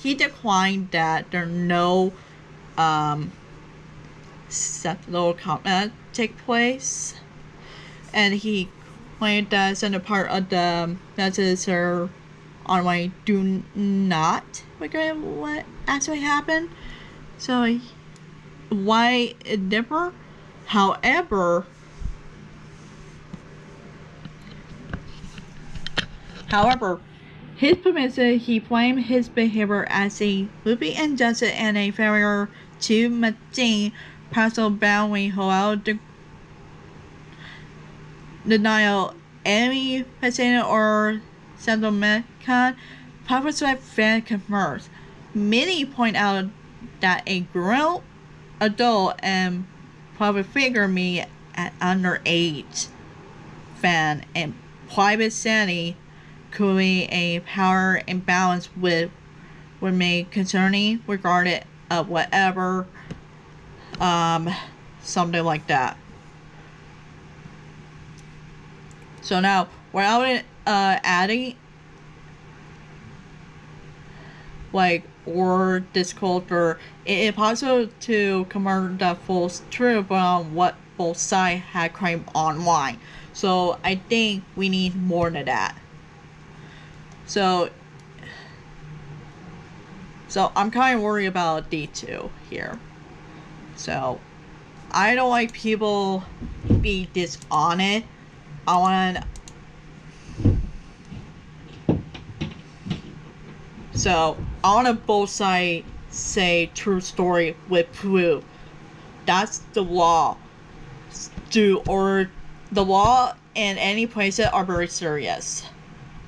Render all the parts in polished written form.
he declined that there are no sexual comment take place, and he claimed that some part of the messages are online do not regret what actually happened. So why it differ? However, his permission, he blamed his behavior as a movie injustice and a failure to maintain personal boundary without denial any facility or settlement can Professor Fan confirms. Many point out that a grown adult and public figure me at underage fan and private sanity create a power imbalance would make concerning regarded of whatever something like that. So now without adding like or disclosure, it is possible to confirm the full truth on what both sides had claimed online. So I think we need more than that. So I'm kind of worried about D2 here. So I don't like people be dishonest. I want both sides say true story with proof. That's the law. The law in any places are very serious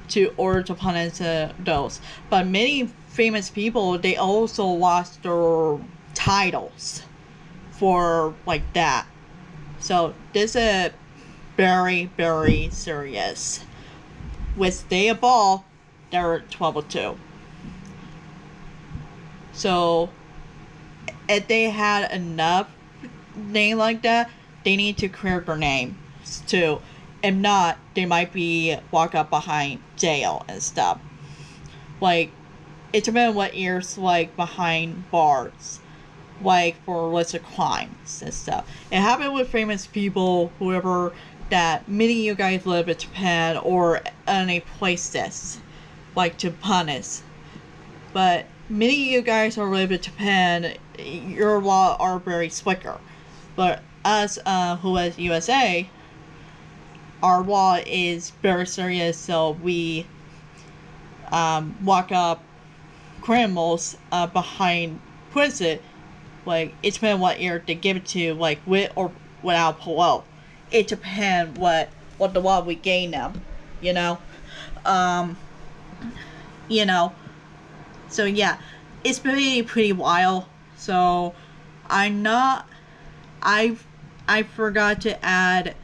to order to punish those. But many famous people, they also lost their titles for like that. So this is very, very serious. With Day of Ball, they're 12-2. So if they had enough name like that, they need to clear their name too. If not, they might be locked up behind jail and stuff. Like, it depends what years like behind bars, like for illicit crimes and stuff. It happened with famous people, whoever, that many of you guys live in Japan or any places like to punish. But many of you guys who live in Japan, your law are very slicker. But us who is USA, our law is very serious, so we lock up criminals behind prison. Like, it depends what year they give it to, like with or without parole. It depends what the law we gain them, you know. So yeah, it's pretty wild. So I forgot to add.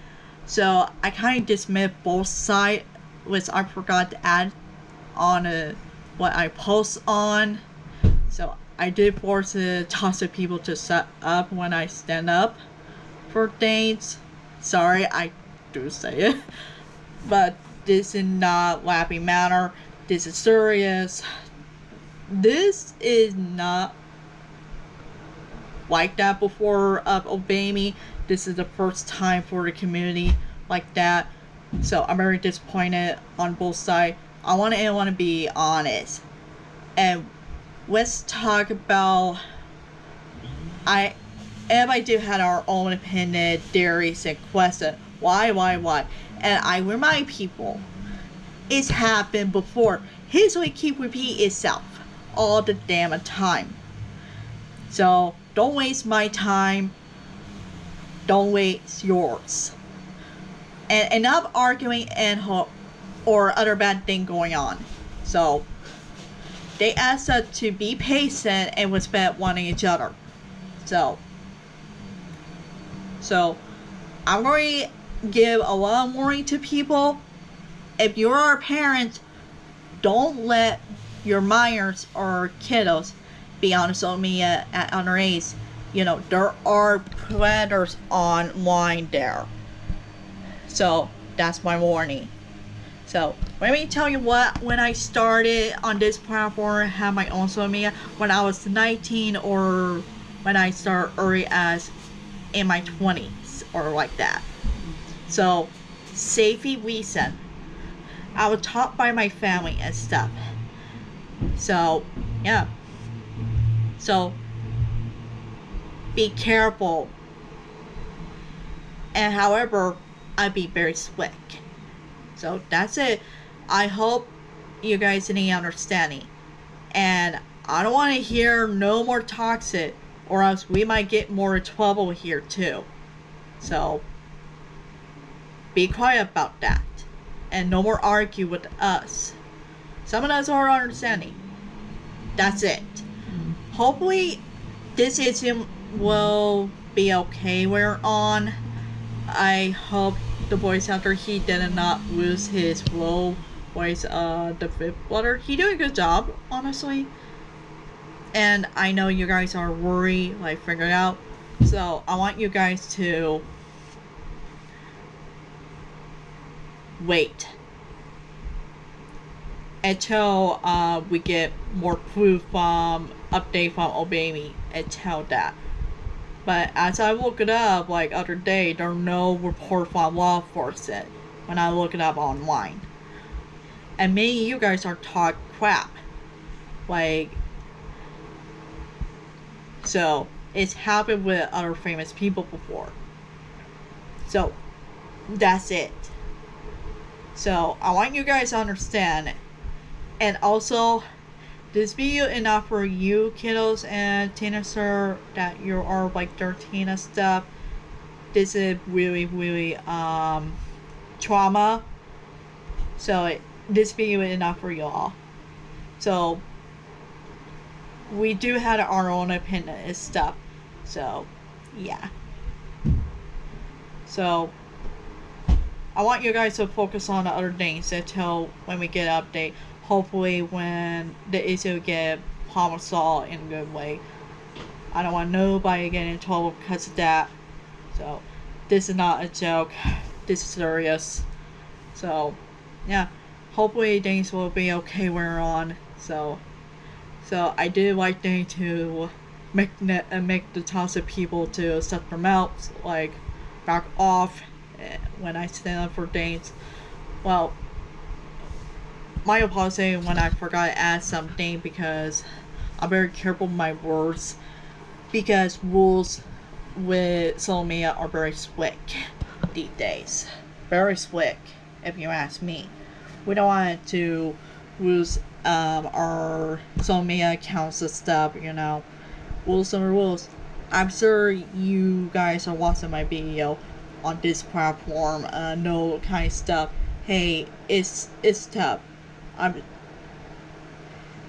So I kind of dismissed both sides, which I forgot to add on what I post on. So I did force to toss to people to set up when I stand up for things. Sorry, I do say it. But this is not laughing matter. This is serious. This is not like that before Obey Me. This is the first time for the community like that. So I'm very disappointed on both sides. I want to be honest. And let's talk about everybody do have our own opinion, theories, and questions. Why? And I remind people, it's happened before. History keep repeating itself all the damn time. So don't waste my time. Don't waste yours. And enough arguing and or other bad thing going on. So they asked us to be patient and respect one each other. So I'm going to give a lot of warning to people. If you are a parent, don't let your minors or kiddos be on social media at underage. You know, there are predators online there. So that's my warning. So let me tell you what, when I started on this platform, have my own social media, when I was 19 or when I started early as in my 20s or like that. So safety reason, I was taught by my family and stuff. So yeah. So be careful. And however, I'd be very slick. So that's it. I hope you guys need understanding. And I don't want to hear no more toxic, or else we might get more trouble here too. So be quiet about that. And no more argue with us. Some of us are understanding. That's it. Hopefully this issue will be okay where on. I hope the voice actor, he did not lose his role voice, the fifth brother. He did a good job, honestly. And I know you guys are worried, like figuring out. So I want you guys to wait until we get more proof from update from Obey until that. But as I look it up, like other day, there are no report from law enforcement when I look it up online. And many of you guys are taught crap. Like, so it's happened with other famous people before. So that's it. So I want you guys to understand. And also, this video is not for you kiddos and teenagers that you are like 13 and stuff. This is really trauma. So this video is not for y'all. So we do have our own opinion and stuff. So yeah. So I want you guys to focus on the other things until when we get an update. Hopefully when the issue get problem solved in a good way. I don't want nobody getting in trouble because of that. So this is not a joke. This is serious. So yeah. Hopefully things will be okay when we're on. So I did like things to make the toxic people to shut their mouths, like back off when I stand up for things. Well, my apology when I forgot to add something, because I'm very careful with my words, because rules with social media are very slick these days. Very slick, if you ask me. We don't want to lose our social media accounts and stuff, you know. Rules are rules. I'm sure you guys are watching my video on this platform, know kind of stuff. Hey, it's tough.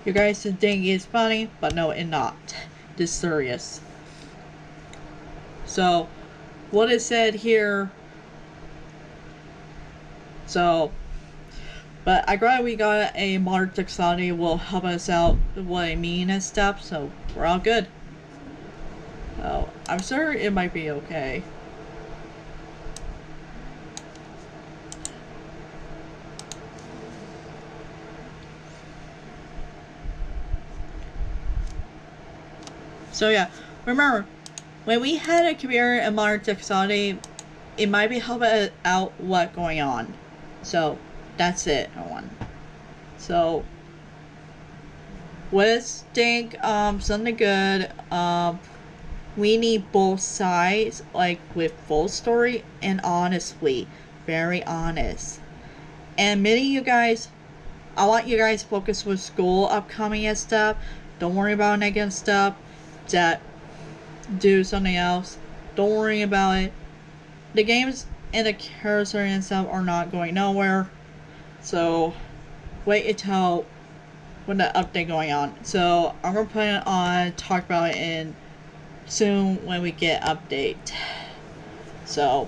You guys think it's funny, but no, it's not. This serious. So, what is said here? So, but I'm glad we got a modern technology will help us out with what I mean and stuff. So we're all good. So I'm sure it might be okay. So yeah, remember, when we had a computer and modern technology, it might be helping out what's going on. So that's it, everyone. So let's think something good. We need both sides, like with full story and honestly, very honest. And many of you guys, I want you guys to focus with school upcoming and stuff. Don't worry about negative stuff. That do something else. Don't worry about it. The games and the characters and stuff are not going nowhere. So wait until when the update going on. So I'm gonna plan on talk about it in soon when we get update. So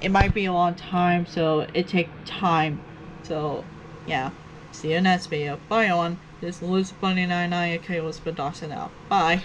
it might be a long time, so it takes time. So yeah. See you next video. Bye everyone. This is Lucy Bunny 99, aka Elizabeth Dawson out. Bye.